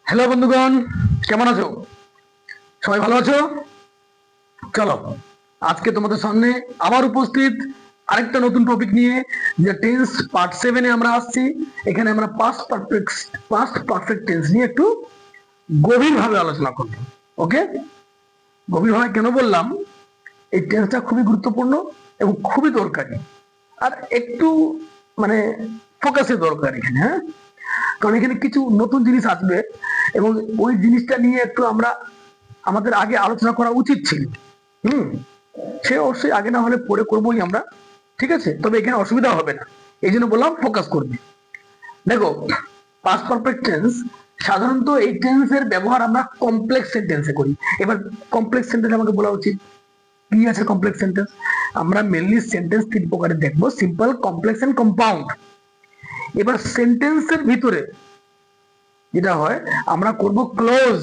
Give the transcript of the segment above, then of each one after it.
Hello বন্ধুগণ, কেমন আছো? সবাই ভালো আছো? চলো, আজকে তোমাদের সামনে আবার উপস্থিত আরেকটা নতুন টপিক নিয়ে, যে টেন্স পার্ট 7 এ আমরা আসছি। এখানে আমরা পাস্ট পারফেক্ট টেন্স নিয়ে একটু গভীরভাবে আলোচনা করব। ওকে, গভীরভাবে কেন বললাম? এই টেন্সটা খুবই গুরুত্বপূর্ণ এবং খুবই দরকারি, আর একটু মানে ফোকাসের দরকার এখানে। হ্যাঁ, কারণ এখানে কিছু নতুন জিনিস আসবে এবং ওই জিনিসটা নিয়ে একটু আমাদের আগে আলোচনা করা উচিত ছিল। হুম, সে অবশ্যই আগে না হলে পরে করবোই আমরা, ঠিক আছে? তবে এখানে অসুবিধা হবে না, এই জন্য বললাম ফোকাস করবে। দেখো, পাস্ট পারফেক্ট টেন্স, সাধারণত এই টেন্সের ব্যবহার আমরা কমপ্লেক্স সেন্টেন্সে করি। এবার কমপ্লেক্স সেন্টেন্স আমাকে বলা উচিত কি আছে। কমপ্লেক্স সেন্টেন্স আমরা মেনলি সেন্টেন্স তিন প্রকারে দেখবো: সিম্পল, কমপ্লেক্স এন্ড কম্পাউন্ড। এবার সেন্টেন্সের ভিতরে যেটা হয় আমরা করব ক্লোজ।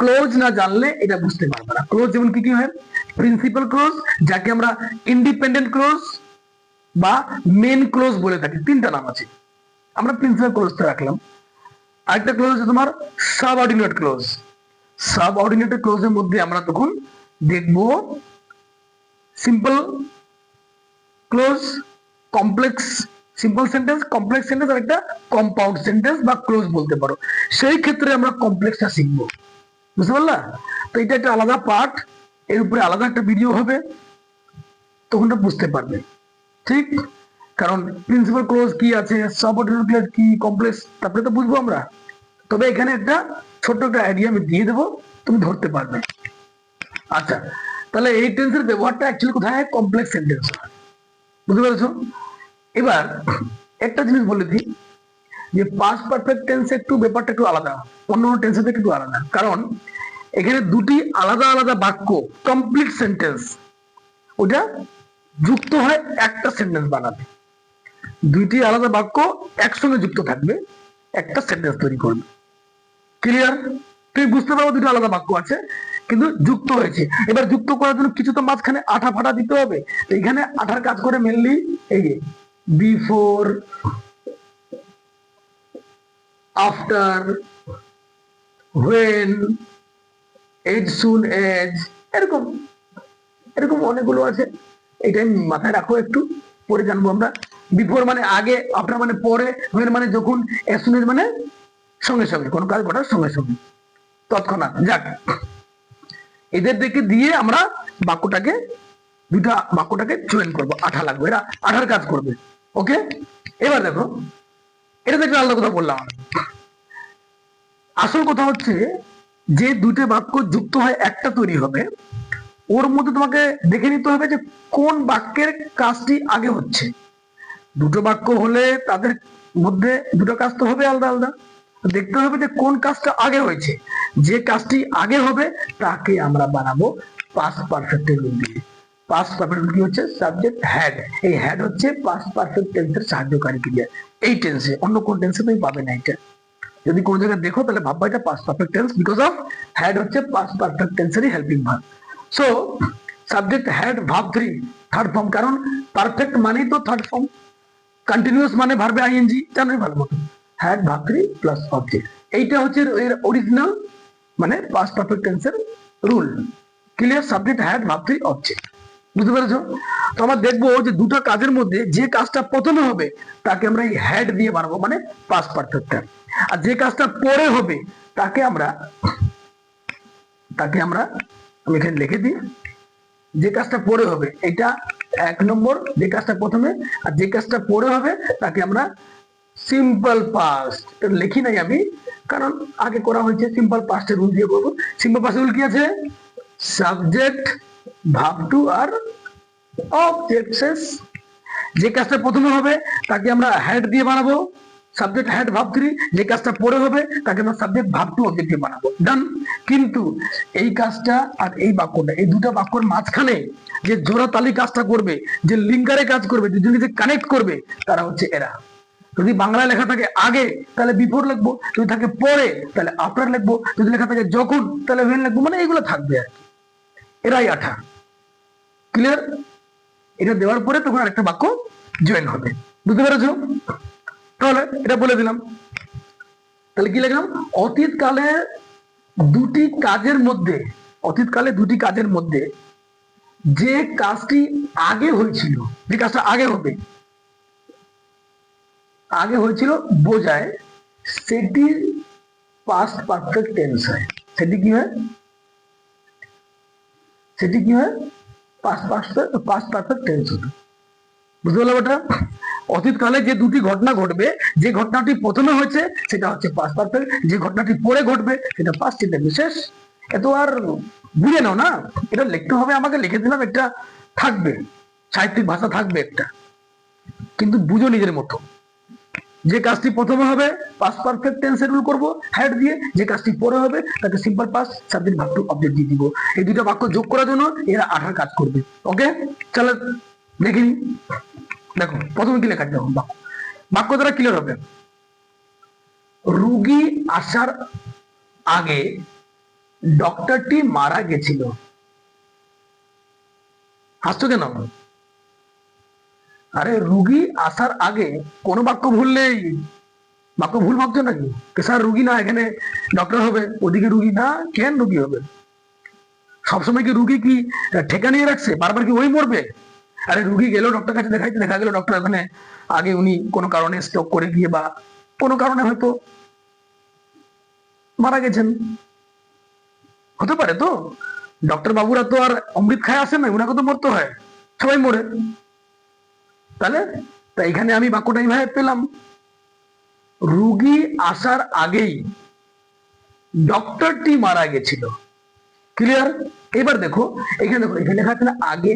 ক্লোজ না জানলে এটা বুঝতে পারবে না। ক্লোজ যেমন কি কি হয়: প্রিন্সিপাল ক্লোজ, যাকে আমরা ইন্ডিপেন্ডেন্ট ক্লোজ বা মেন ক্লোজ বলে থাকি। তিনটা নাম আছে, আমরা প্রিন্সিপাল ক্লোজটা রাখলাম। আরেকটা ক্লোজ হচ্ছে তোমার সাবঅর্ডিনেট ক্লোজ। সাবঅর্ডিনেট ক্লোজের মধ্যে আমরা তখন দেখব simple clause, complex simple sentence, complex sentence, আর একটা কম্পাউন্ড সেন্টেন্স বা ক্লোজ বলতে পারো। সেই ক্ষেত্রে আমরা কমপ্লেক্সটা শিখবো। বুঝতে পারলা? তো এটা একটা আলাদা পার্ট, এর উপরে আলাদা একটা ভিডিও হবে, তখন বুঝতে পারবে। ঠিক, কারণ প্রিন্সিপাল ক্লোজ কি আছে, সাবঅর্ডিনেট ক্লোজ কি, কমপ্লেক্স, তারপরে তো বুঝবো আমরা। তবে এখানে একটা ছোট্ট একটা আইডিয়া আমি দিয়ে দেবো, তুমি ধরতে পারবে। আচ্ছা, তাহলে এই টেন্সের ব্যবহারটা অ্যাকচুয়ালি কোথায় হয়? Complex sentence. বুঝতে পেরেছো? এবার একটা জিনিস বলে দিই, যে পাস্ট পারফেক্ট টেন্স একটু ব্যাপারটা একটু আলাদা, অন্য টেন্সের থেকে একটু আলাদা। কারণ এখানে দুটি আলাদা আলাদা বাক্য, কমপ্লিট সেন্টেন্স, ওটা যুক্ত হয় একটা সেন্টেন্স বানাবে। দুইটি আলাদা বাক্য একসঙ্গে যুক্ত থাকবে, একটা সেন্টেন্স তৈরি করবে। ক্লিয়ার? তুমি বুঝতে পারো দুটো আলাদা বাক্য আছে কিন্তু যুক্ত হয়েছে। এবার যুক্ত করার জন্য কিছু তো মাঝখানে আঠা ফাটা দিতে হবে। তো এখানে আঠার কাজ করে মেনলি এই যে before, after, when, as soon as, এরকম এরকম অনেকগুলো আছে। এটা মাথায় রাখো, একটু পরে জানবো আমরা। বিফোর মানে আগে, আফটার মানে পরে, হোয়েন মানে যখন, এজ সুন এজ মানে সঙ্গে সঙ্গে, কোনো কাজ ঘটার সঙ্গে সঙ্গে, তৎক্ষণাৎ। যাক, এদের দিকে দিয়ে আমরা বাক্যটাকে, দুটা বাক্যটাকে জয়েন করবো, আঠা লাগবে, এরা আঠার কাজ করবে। ওকে, এবার দেখো, এটা দেখে আলাদা কথা বললাম। আসল কথা হচ্ছে যে দুটো বাক্য যুক্ত হয় একটা তৈরি হবে, ওর মধ্যে তোমাকে দেখে নিতে হবে যে কোন বাক্যের কাজটি আগে হচ্ছে। দুটো বাক্য হলে তাদের মধ্যে দুটো কাজ তো হবে আলাদা আলাদা। দেখতে হবে যে কোন কাজটা আগে হয়েছে। যে কাজটি আগে হবে তাকে আমরা বানাবো পাস্ট পারফেক্ট রুল দিয়ে। পাস্ট পারফেক্ট কি হচ্ছে? Subject had. এই হ্যাড হচ্ছে পাস্ট পারফেক্ট টেন্সের সাহায্যকারী ক্রিয়া। এই টেন্সে, অন্য কোন টেন্সে তুমি পাবে না এটা। যদি কোনো জায়গায় দেখো তাহলে ভাববা এটা past perfect tense, because of had হচ্ছে পাস্ট পারফেক্ট টেন্সেরই helping verb. So subject had verb 3 third form, কারণ পারফেক্ট মানেই তো থার্ড ফর্ম। কন্টিনিউয়াস মানে ভার্বে আইএনজি, জানোই ভালো মতো। হ্যাড ভার্ব 3 প্লাস অবজেক্ট, এইটা হচ্ছে এর অরিজিনাল মানে পাস্ট পারফেক্ট টেন্সের rule. Clear? Subject had verb 3 object. বুঝতে পেরেছো? তো আমরা দেখবো যে দুটো কাজের মধ্যে যে কাজটা প্রথমে হবে তাকে আমরা এই হ্যাড দিয়ে বানাবো, মানে পাস্ট পারফেক্ট টেন্স। আর যে কাজটা পরে হবে তাকে আমরা আমি এখানে লিখে দিই, যে কাজটা পরে হবে এটা 1 নম্বর, যে কাজটা প্রথমে, আর যে কাজটা পরে হবে তাকে আমরা সিম্পল পাস্ট লিখি নাই আমি, কারণ আগে করা হয়েছে। সিম্পল পাস্টের রুল দিয়ে করবো। সিম্পল পাস্টের রুল কি আছে? সাবজেক্ট ভার্ব টু আর অবজেক্ট। শেষ। যে কাজটা প্রথমে হবে তাকে আমরা হ্যাড দিয়ে বানাবো, সাবজেক্ট হ্যাড ভার্ব 3। যে কাজটা পরে হবে তাকে আমরা সাবজেক্ট ভার্ব টু অবজেক্ট দিয়ে বানাবো। ডান। কিন্তু এই কাজটা আর এই বাক্যটা, এই দুটো বাক্যের মাঝখানে যে জোড়া তালি কাজটা করবে, যে লিঙ্কারে কাজ করবে, যে কানেক্ট করবে, তারা হচ্ছে এরা। যদি বাংলায় লেখা থাকে আগে তাহলে বিফোর লিখবো, যদি থাকে পরে তাহলে আফটার লিখবো, যদি লেখা থাকে যখন তাহলে when লিখবো, মানে এগুলো থাকবে আর কি। এরাই আঠা। ক্লিয়ার? এটা দেওয়ার পরে তখন আরেকটা বাক্য জয়েন হবে। বুঝতে পেরেছো? তাহলে এটা বলে দিলাম। তাহলে কি লিখলাম, অতীতকালে দুটি কাজের মধ্যে, অতীতকালে দুটি কাজের মধ্যে যে কাজটি আগে হয়েছিল, যে কাজটা আগে হবে, আগে হয়েছিল বোঝায় সেটি পাস্ট পারফেক্ট টেন্স হয়। সেটি কি হয়, সেটি কি হয়, পাস্ট পারফেক্ট টেন্স হবে। বুঝতে পারলাম এটা? অতীতকালে যে দুটি ঘটনা ঘটবে, যে ঘটনাটি প্রথমে হয়েছে সেটা হচ্ছে পাস্ট পারফেক্ট, যে ঘটনাটি পরে ঘটবে সেটা পাস্ট ইন্টারভিউ। শেষ। এত আর বুঝে নাও না, এটা লিখতে হবে আমাকে, লিখে দিলাম, একটা থাকবে, সাহিত্যিক ভাষা থাকবে একটা, কিন্তু বুঝো নিজের মতো। যে কাজটি প্রথমে হবে পাস্ট পারফেক্ট টেন্সে রুল করব হ্যাড দিয়ে, যে কাজটি পরে হবে তাকে simple past subject verb two object দিয়ে দিব। এই দুটো বাক্য যোগ করার জন্য এরা 18 কাজ করবে। ওকে, চলো দেখি। দেখো প্রথমে কি লেখা, দেখো বাক্য দ্বারা ক্লিয়ার হবে। রোগী আসার আগে ডক্টরটি মারা গেছিল। হাসছো কেন? আরে রুগী আসার আগে কোনো বাক্য ভুল নেই। বাক্য ভুল ভাবছো নাকি? স্যার রুগী না, এখানে ডক্টর হবে, ওদিকে রুগী না, কেন রুগী হবে? সবসময় কি রুগী কি ঠেকা নিয়ে রাখছে, বারবার কি ওই মরবে? আরে রুগী গেল ডক্টর কাছে দেখাইতে, দেখা গেল ডক্টর ওখানে আগে উনি কোনো কারণে স্ট্রোক করে গিয়ে বা কোনো কারণে হয়তো মারা গেছেন, হতে পারে তো। ডক্টর বাবুরা তো আর অমৃত খায় আসেন না, ওনাকে তো মরতে হয়, সবাই মরে। তাহলে তাই এখানে আমি বাক্যটা এইভাবে পেলাম, রুগী আসার আগেই ডক্টরটি মারা গেছিল। ক্লিয়ার? এবার দেখো এখানে, দেখো এখানে লেখা আছে না আগে,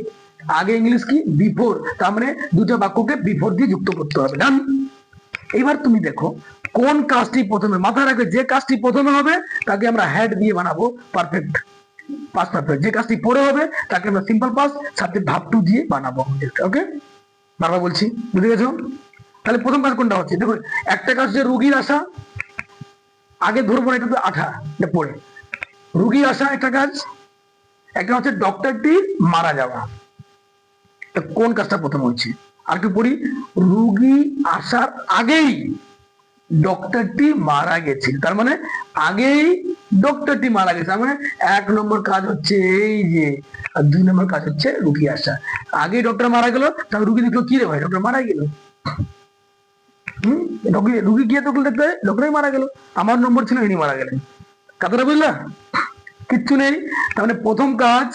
আগে ইংলিশ কি বিফোর, তার মানে দুটো বাক্যকে বিফোর দিয়ে যুক্ত করতে হবে। ডান। এবার তুমি দেখো কোন কাজটি প্রথমে, মাথায় রাখবে যে কাজটি প্রথমে হবে তাকে আমরা হ্যাড দিয়ে বানাবো পারফেক্ট পাস্ট পারফেক্ট, যে কাজটি পরে হবে তাকে আমরা simple past subject verb two দিয়ে বানাবো। ওকে, বারবার বলছি, বুঝে গেছো? তাহলে প্রথম কাজ কোনটা হচ্ছে, দেখো একটা কাজ হচ্ছে রুগীর আসা, আগে ধরবো না, এটা তো আঠা, এটা পড়ে। রুগী আসা একটা কাজ, একটা হচ্ছে ডক্টরটি মারা যাওয়া। কোন কাজটা প্রথম হচ্ছে? আর কি পড়ি, রুগী আসার আগেই ডক্টরটি মারা গেছিল, তার মানে আগেই ডক্টরটি মারা গেছে, তার মানে 1 নম্বর কাজ হচ্ছে এই যে, আর 2 নম্বর কাজ হচ্ছে রুগী আসা। আগেই ডক্টর মারা গেল, তাহলে রুগী দেখলো কি রে ভাই, ডক্টর মারা গেল। রুগী গিয়ে তখন দেখবে ডক্টরই মারা গেল, আমার নম্বর ছিল, ইনি মারা গেলেন। কথাটা বুঝলা? কিচ্ছু নেই। তাহলে প্রথম কাজ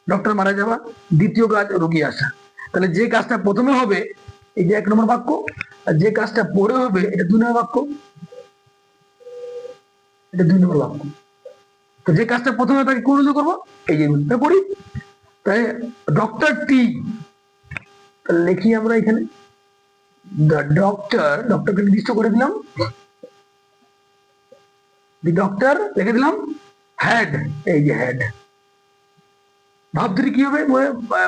ডক্টর মারা যাওয়া, দ্বিতীয় কাজ রুগী আসা। তাহলে যে কাজটা প্রথমে হবে এই যে 1 নম্বর বাক্য, আর যে কাজটা পরে হবে এটা 2 নম্বর বাক্য, এটা 2 নম্বর বাক্য। তো যে কাজটা প্রথমে তাকে কোন রুজু করবো, এই যে রুজুটা করি। তাই ডক্টর টি, লিখি আমরা এখানে ডক্টর, ডক্টরকে নির্দিষ্ট করে দিলাম, ডক্টর লিখে দিলাম, হেড, এই যে হেড। ভাব ধরি কি হবে,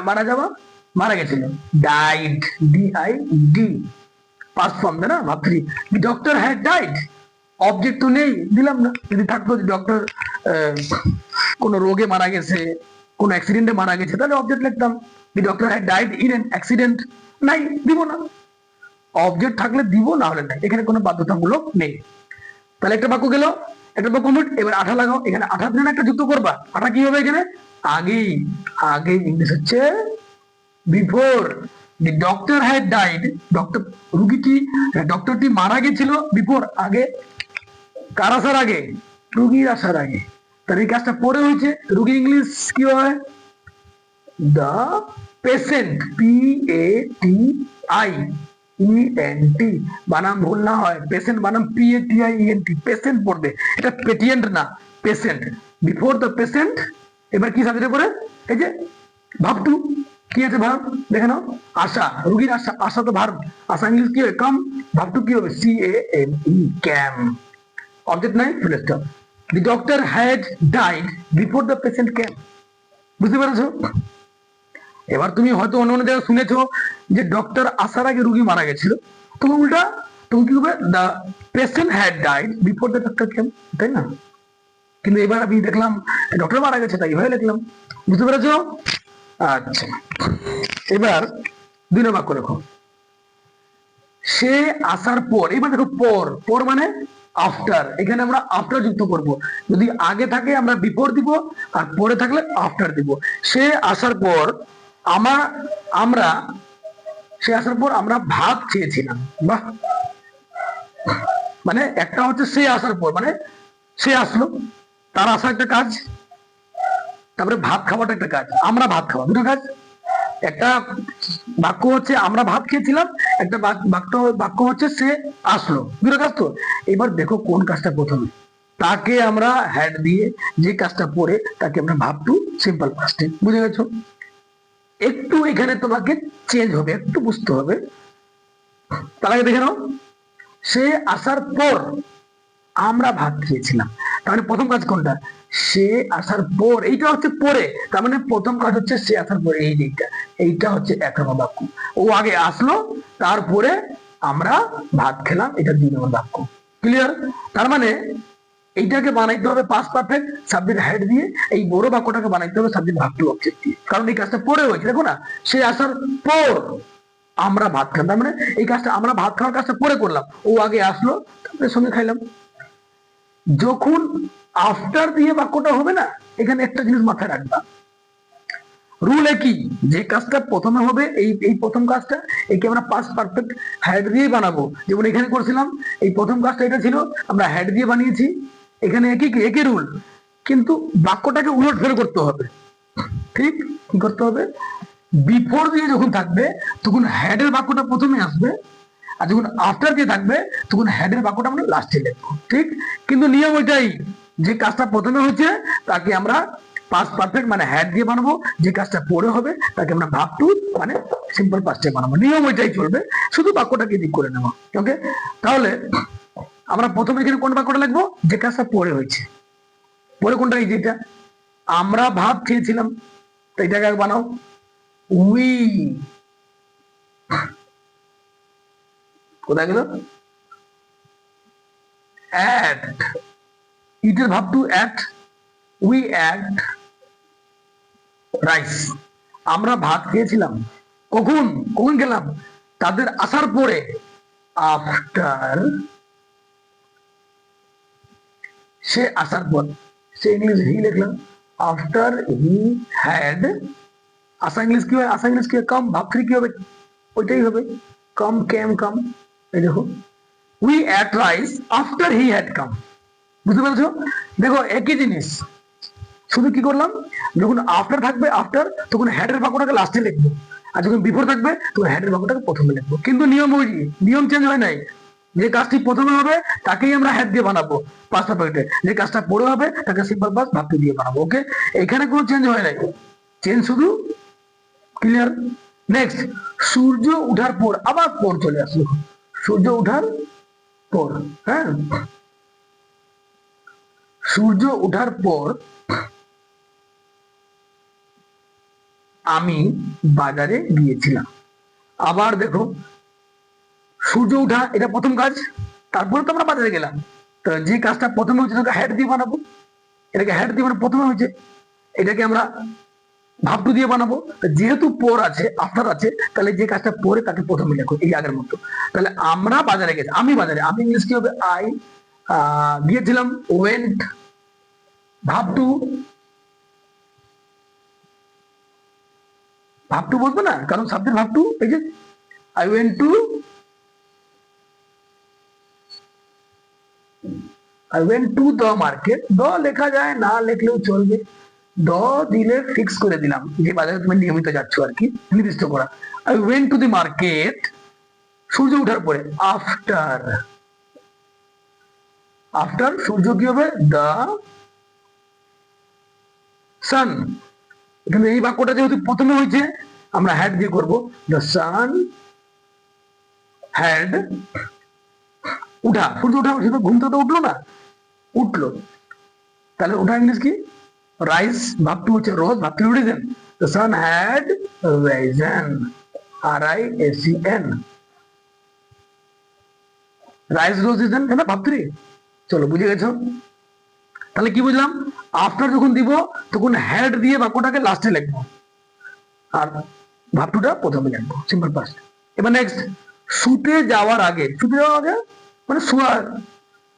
মারা যাওয়া, মারা গেছিল, ডাইড, DID, পাস্ট ফর্ম, তাই না? ভাব ধরি ডক্টর হ্যাড ডাইড, অবজেক্ট তো নেই, দিলাম না। যদি থাকতো ডক্টর কোন রোগে মারা গেছে, কোন অ্যাক্সিডেন্টে মারা গেছে, তাহলে অবজেক্ট লিখতাম। Doctor had died in an accident, নাই, দিব না। অবজেক্ট থাকলে দিব, না হলে নাই, এখানে কোনো বাধ্যতামূলক নেই। তাহলে একটা বাক্য গেল, একটা বাক্য কমপ্লিট। এবার আঠা লাগাও, এখানে আঠা দিলে একটা যুক্ত করবা, আঠা কি হবে এখানে, আগেই, আগে ইংলিশ হচ্ছে before. The doctor had died, doctor রুগীটি, ডক্টরটি মারা গেছিল বিফোর, আগে, কার আসার আগে, রুগীর আসার আগে। তার এই কাজটা পরে হয়েছে, রুগী ইংলিশ কি হয়, দা পেশেন্ট, PATIENT, বানাম ভুল না হয়, পেশেন্ট বানাম PATIENT, পেশেন্ট পড়বে, এটা পেটিয়েন্ট না, পেশেন্ট, বিফোর দ্য পেশেন্ট। এবার কি সাবজেক্টে পড়ে, এই যে ভার্ব টু, কি আছে ভার্ব দেখে নাও, আশা, রুগীর আশা, আশা তো ভার্ব, আশা ইংলিশ কি হবে, কাম, ভার্ব টু কি হবে, CAME, ক্যাম, অবজেক্ট নাই, full stop. The doctor had died before the patient came. বুঝতে পেরেছো? এবার তুমি হয়তো অন্য অন্য জায়গায় শুনেছো যে ডক্টর আসার আগে রুগী মারা গেছিল, তুমি উল্টা তুমি কি হবে, the patient had died before the doctor came, তাই না? কিন্তু এবার আমি দেখলাম ডক্টর মারা গেছে, তাই এভাবে লিখলাম। বুঝতে পেরেছো? আচ্ছা, এবার 2 নম্বর বাক্য দেখো, সে আসার পর, এবার দেখো পর, পর মানে আফটার, এখানে আমরা আফটার যুক্ত করব। যদি আগে থাকে আমরা বিফোর দিব, আর পরে থাকলে আফটার দিব। সে আসার পর আমরা আমরা সে আসার পর আমরা ভাত খেয়েছিলাম। বাহ, মানে একটা হচ্ছে সে আসার পর, মানে সে আসলো, তার আসা একটা কাজ, তারপরে ভাত খাওয়াটা একটা কাজ, আমরা ভাত খাওয়া দুটো কাজ। একটা বাক্য হচ্ছে আমরা ভাত খেয়েছিলাম, একটা বাক্য হচ্ছে সে আসলো, দুটো কাজ তো। এবার দেখো কোন কাজটা প্রথমে, তাকে আমরা হ্যাড দিয়ে যে কাজটা পরে তাকে আমরা ভাব টু সিম্পল পাস্টে, বুঝে গেছো? একটু এখানে তোমাকে চেঞ্জ হবে, একটু বুঝতে হবে। তার আগে দেখে নাও, সে আসার পর আমরা ভাত খেয়েছিলাম, তাহলে প্রথম কাজ কোনটা? সে আসার পর, এইটা হচ্ছে পরে, তার মানে প্রথম কাজ হচ্ছে সে আসার পরে, এইটা হচ্ছে এক নম্বর বাক্য। ও আগে আসলো, তারপরে আমরা ভাত খেলাম, এটা 2 নম্বর বাক্য। ক্লিয়ার? তার মানে এইটাকে বানাইতে হবে পাস্ট পারফেক্ট সাবজেক্ট হেড দিয়ে, এই বড় বাক্যটাকে বানাইতে হবে সাবজেক্ট ভার্ব টু অবজেক্ট দিয়ে, কারণ এই কাজটা পরে হয়েছে। দেখো না, সে আসার পর আমরা ভাত খেলাম, তার মানে এই কাজটা আমরা ভাত খাওয়ার কাজটা পরে করলাম, ও আগে আসলো, তারপরে সঙ্গে খাইলাম। যখন আফটার দিয়ে বাক্যটা হবে না, এখানে একটা জিনিস মাথায় রাখবা, রুল একই, যে কাজটা প্রথমে হবে এই প্রথম কাজটা, একে আমরা পাস্ট পারফেক্ট হেড দিয়ে বানাবো। যেমন এখানে করেছিলাম, এই প্রথম কাজটা এটা ছিল, আমরা হেড দিয়ে বানিয়েছি, এখানে একই রুল, কিন্তু বাক্যটাকে উলট ফের করতে হবে। ঠিক কি করতে হবে? বিফোর দিয়ে যখন থাকবে তখন হেডের বাক্যটা প্রথমে আসবে, আর যখন আফটার দিয়ে থাকবে তখন হেডের বাক্যটা আমরা লাস্টে লিখবো। ঠিক, কিন্তু নিয়ম ওইটাই, যে কাজটা প্রথমে হচ্ছে তাকে আমরা পাস্ট পারফেক্ট মানে হেড দিয়ে বানাবো, যে কাজটা পরে হবে তাকে আমরা ভার্ব টু মানে সিম্পল পাস্টে বানাবো। নিয়ম ওইটাই চলবে, শুধু বাক্যটাকে দিক করে নেবো। ওকে, তাহলে আমরা প্রথমে এখানে কোন বাক্যটা লিখবো? যে কাজটা পরে হয়েছে। পরে কোনটা? এই যেটা আমরা ভাত খেয়েছিলাম, তো এটাকে বানাও উই। কোথায় গেল? অ্যাট, ইটের verb two ate, we ate rice. আমরা ভাত খেয়েছিলাম, কখন কখন গেলাম? তাদের আসার পরে, আফটার, সে আসার পর, সে ইংলিশ হি লিখলাম, আফটার হি হ্যাড, আসা ইংলিশ কি হয়? আসা ইংলিশ কি হয়? কাম, ভাব থ্রি কি হবে? ওইটাই হবে, কাম কেম কাম। এই দেখো, we ate rice after he had come. বুঝতে পেরেছো? দেখো একই জিনিস, শুধু কি করলাম, যখন আফটার থাকবে আফটার, তখন হেডের বাক্যটাকে লাস্টে লিখবো, আর যখন বিফোর থাকবে তখন হেডের বাক্যটাকে প্রথমে লিখবো। কিন্তু নিয়ম ওই, নিয়ম চেঞ্জ হয় নাই। যে কাজটি প্রথমে হবে তাকেই আমরা হেড দিয়ে বানাবো পাস্ট পারফেক্টে, যে কাজটা পরে হবে তাকে সিম্পল পাস্ট ভার্ব টু দিয়ে বানাবো। ওকে, এখানে কোনো চেঞ্জ হয় নাই, চেঞ্জ শুধু। ক্লিয়ার? নেক্সট, সূর্য উঠার পর, আবার পর চলে আসলো, সূর্য উঠার পর। হ্যাঁ, সূর্য উঠার পর আমি বাজারে গিয়েছিলাম। আবার দেখো, সূর্য উঠা এটা প্রথম কাজ, তারপরে তো আমরা বাজারে গেলাম, তো যে কাজটা প্রথমে হচ্ছে তাকে হেড দিয়ে বানাবো, এটাকে হেড দিয়ে মানে প্রথমে হয়েছে, এটাকে আমরা ভাব টু দিয়ে বানাবো। যেহেতু পর আছে আফটার আছে, তাহলে যে কাজটা পরে তাকে প্রথমে লেখো, এই আগের মতো। তাহলে আমরা বাজারে গেছি, আমি বাজারে, আমি ইংলিশ কি হবে? আই গিয়েছিলাম, ওয়েন্ট, ভাব টু, ভাব টু বলবো না, কারণ সাবজেক্ট ভাব টু, এই যে I went to, I went to the market. The লেখা যায়, না লেখলেও চলবে, দ দিলে ফিক্স করে দিলাম, যে বাজারে তুমি নিয়মিত যাচ্ছ আর কি, নির্দিষ্ট করা। I went to the market, সূর্য উঠার পরে, আফটার, আফটার সূর্য কি হবে? The sun. এখানে এই বাক্যটা যেহেতু প্রথমে হয়েছে, আমরা হ্যাড দিয়ে করবো, দ্য সান হ্যাড, উঠা, সূর্য উঠা, শুধু ঘুম থেকে উঠলো না, উঠলো, তাহলে ওটা ইংলিশ কি? রাইস, ভাব টু হচ্ছে rose, verb two risen, the sun had risen, RISEN, rise rose risen, কেন ভাব থ্রি। চলো, বুঝে গেছো? তাহলে কি বুঝলাম? আফটার যখন দিব তখন হ্যাড দিয়ে বাক্যটাকে লাস্টে লিখবো, আর ভাব টুটা প্রথমে লিখবো, সিম্পল পাস্ট। এবার নেক্সট, শুতে যাওয়ার আগে, শুতে যাওয়ার আগে মানে শোয়ার,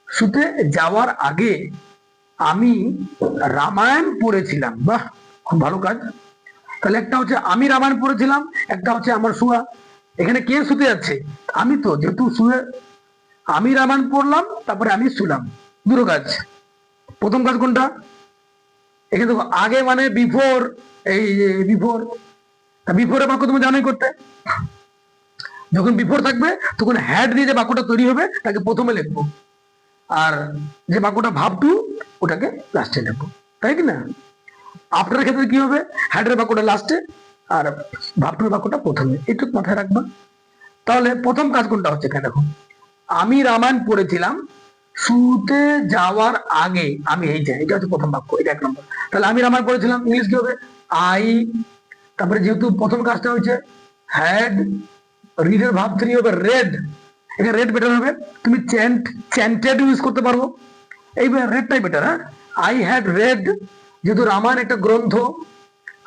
শুতে যাওয়ার আগে আমি রামায়ণ পড়েছিলাম। বাহ, খুব ভালো কাজ। তাহলে একটা হচ্ছে আমি রামায়ণ পড়েছিলাম, একটা হচ্ছে আমার শুয়া। এখানে কে শুতে যাচ্ছে? আমি তো, যেহেতু শুয়ে আমি রামায়ণ পড়লাম তারপরে আমি শুলাম, দুটো কাজ। প্রথম কাজ কোনটা? এখানে দেখো আগে মানে বিফোর, এই বিফোর। বিফোরের বাক্য তুমি জানোই করতে। যখন বিফোর থাকবে তখন হ্যাড দিয়ে যে বাক্যটা তৈরি হবে তাকে প্রথমে লিখবো, আর যে বাক্যটা ভাব টু ওটাকে লাস্টে লিখবো, তাই কি না? আফটার ক্ষেত্রে কি হবে? হ্যাডের বাক্যটা লাস্টে আর ভাব টুর বাক্যটা প্রথমে, এইটুকু মাথায় রাখবা। তাহলে প্রথম কাজ কোনটা হচ্ছে এখানে দেখো, আমি রামায়ণ পড়েছিলাম শুতে যাওয়ার আগে। আমি এই যে এটা হচ্ছে প্রথম বাক্য, এটা 1 নম্বর। তাহলে আমি রামায়ণ পড়েছিলাম, ইংলিশ কি হবে? আই। তারপরে যেহেতু প্রথম কাজটা হচ্ছে হ্যাড, রিডের ভাব 3 হবে রেড। এখানে রেড বেটার হবে, তুমি চ্যান্টেড ইউজ করতে পারবো, এইবার রেডটাই বেটার। হ্যাঁ, আই হ্যাড রেড, যেহেতু রামায়ণ একটা গ্রন্থ,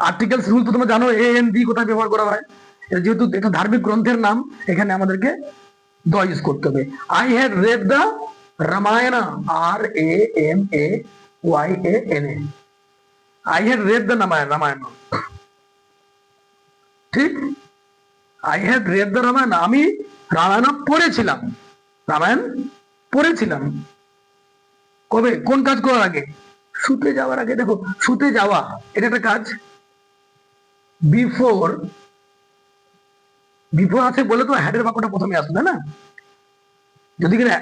আর্টিকেলস রুল তো তোমরা জানো, AND কোথায় ব্যবহার করা হয়। যেহেতু একটা ধার্মিক গ্রন্থের নাম, এখানে আমাদেরকে দ্য ইউজ করতে হবে। I had read the Ramayana, RAMAYANA। I had read the Ramayan, ঠিক? I had read the Ramayan, আমি রামায়ণ পড়েছিলাম। রামায়ণ পড়েছিলাম কবে? কোন কাজ করার আগে? শুতে যাওয়ার আগে। দেখো শুতে যাওয়া এটা একটা কাজ। বিফোর, বিফোর আছে বলে তো হ্যাডের বাক্যটা প্রথমে আসবে না। যদি কিনা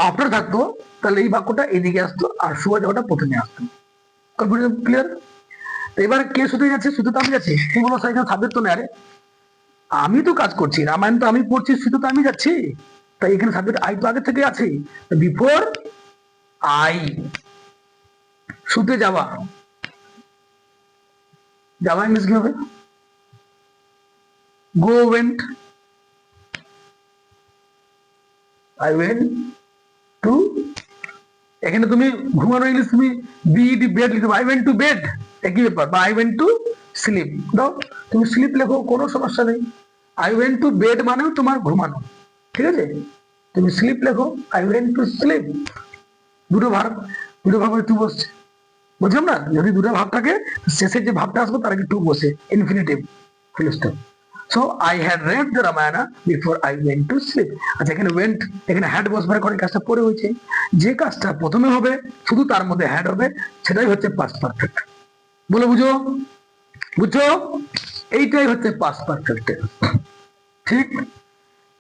আফটার থাকতো তাহলে এই বাক্যটা এদিকে আসতো আর শুয়ে যাওয়াটা প্রথমে আসতো। Confusion clear? এবার কে শুতে যাচ্ছে? শুতে তো আমি যাচ্ছি। কি বলো স্যার, এখানে সাবজেক্ট তো নেই। আরে আমি তো কাজ করছি, রামায়ণ তো আমি পড়ছি, শুতে তো আমি যাচ্ছি, তাই এখানে সাবজেক্ট আই তো আগে থেকে আছে। বিফোর আই, শুতে যাওয়া। যাওয়া ইংলিশ কি হবে? Go went. I went two, এখানে তুমি ঘুমানো ইংলিশ তুমি বেড লিখবে, আই ওয়েন্ট টু বেড, একই ব্যাপার। বা আই ওয়েন্ট টু স্লিপ দাও, তুমি স্লিপ লেখো, কোনো সমস্যা নেই। আই ওয়েন্ট টু বেড মানেও তোমার ঘুমানো, ঠিক আছে? তুমি স্লিপ লেখো, আই ওয়েন্ট টু স্লিপ। দুটো ভাব, দুটো ভাবে টু বসছে, বুঝলাম না? যদি দুটো ভাব থাকে শেষে যে ভাবটা আসবে তার আগে টু বসে, infinitive, full stop. So I had read the Ramayana before I went to sleep. আচ্ছা, এখানে ওয়েন্ট, এখানে হ্যাড বসবার কারণে কাজটা পরে হয়েছে। যে কাজটা প্রথমে হবে শুধু তার মধ্যে হ্যাড হবে, সেটাই হচ্ছে পাস্ট পারফেক্ট। বলে বুঝো, বুঝছো? এইটাই হচ্ছে পাস্ট পারফেক্ট, ঠিক?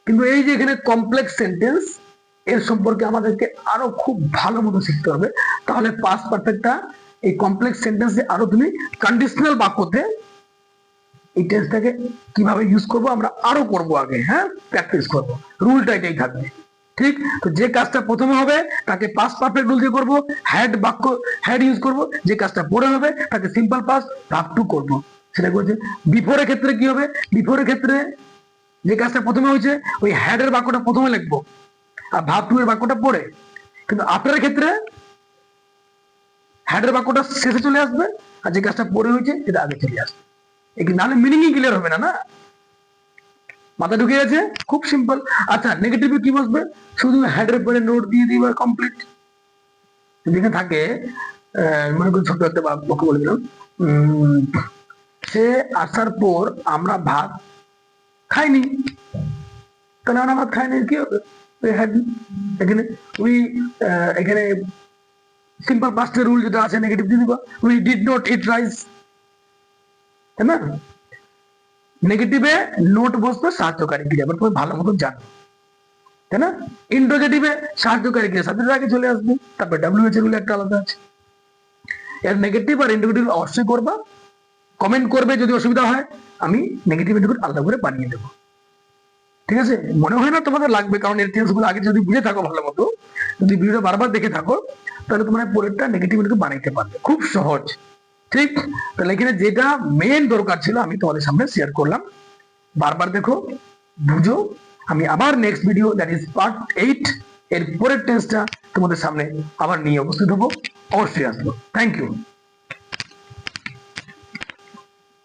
কিন্তু এই যে এখানে কমপ্লেক্স সেন্টেন্স, এর সম্পর্কে আমাদেরকে আরো খুব ভালো মতো শিখতে হবে। তাহলে পাস্ট পারফেক্টটা এই কমপ্লেক্স সেন্টেন্সে আরো তুমি কন্ডিশনাল বাক্যতে এই টেন্সটাকে কিভাবে ইউজ করবো আমরা আরো করবো আগে। হ্যাঁ, প্র্যাকটিস করবো, রুলটা এটাই থাকবে, ঠিক? তো যে কাজটা প্রথমে হবে তাকে পাস্ট পারফেক্ট রুল দিয়ে করবো, হ্যাড বাক্য হ্যাড ইউজ করবো। যে কাজটা পরে হবে তাকে সিম্পল পাস্ট ভার্ব টু করবো, সেটা করছে। বিফোরের ক্ষেত্রে কি হবে? বিফোরের ক্ষেত্রে যে কাজটা প্রথমে হয়েছে ওই হ্যাড এর বাক্যটা প্রথমে লিখবো আর ভার্ব টু এর বাক্যটা পরে। কিন্তু আফটারের ক্ষেত্রে হ্যাড এর বাক্যটা শেষে চলে আসবে আর যে কাজটা পরে হয়েছে সেটা আগে চলে আসবে। নাহলে মিনিংই ক্লিয়ার হবে না। না, মাথা ঢুকে গেছে? খুব সিম্পল। আচ্ছা, নেগেটিভে কি বসবে? শুধু হেডের পরে নোট দিয়ে দিবা, কমপ্লিট। যেখানে থাকে মনে করি ছোট একটা বাক্য বলে দিলাম, সে আসার পর আমরা ভাত খাইনি, তাহলে আমরা ভাত খাইনি কি হবে? এখানে উই, এখানে সিম্পল পাস্টের রুল যেটা আছে নেগেটিভ দিয়ে দিবা, we did not eat rice, তাই না? নেগেটিভে নোট বসবে সাহায্যকারী ক্রিয়া, তুমি ভালো মতো জানো, তাই না? ইন্টারোগেটিভে সাহায্যকারী ক্রিয়া সাথে আগে চলে আসবে, তারপর WH রুল একটা আলাদা আছে। এর নেগেটিভ আর ইন্টারোগেটিভ অবশ্যই করবা, কমেন্ট করবে যদি অসুবিধা হয়, আমি নেগেটিভ ইন্টারোগেটিভ আলাদা করে বানিয়ে দেবো, ঠিক আছে? মনে হয় না তোমাদের লাগবে, কারণ এর টেন্সগুলো আগে যদি বুঝে থাকো ভালো মতো, যদি ভিডিওটা বারবার দেখে থাকো, তাহলে তোমরা পরেরটা নেগেটিভ ইন্টারোগেটিভ বানাইতে পারবে, খুব সহজ, ঠিক? তাহলে এখানে যেটা মেন দরকার ছিল আমি তোমাদের সামনে শেয়ার করলাম। বারবার দেখো, বুঝো। আমি আবার next video, that is part 8 এর পরের টেন্সটা তোমাদের সামনে আবার নিয়ে উপস্থিত হবো, অবশ্যই আসবো। Thank you.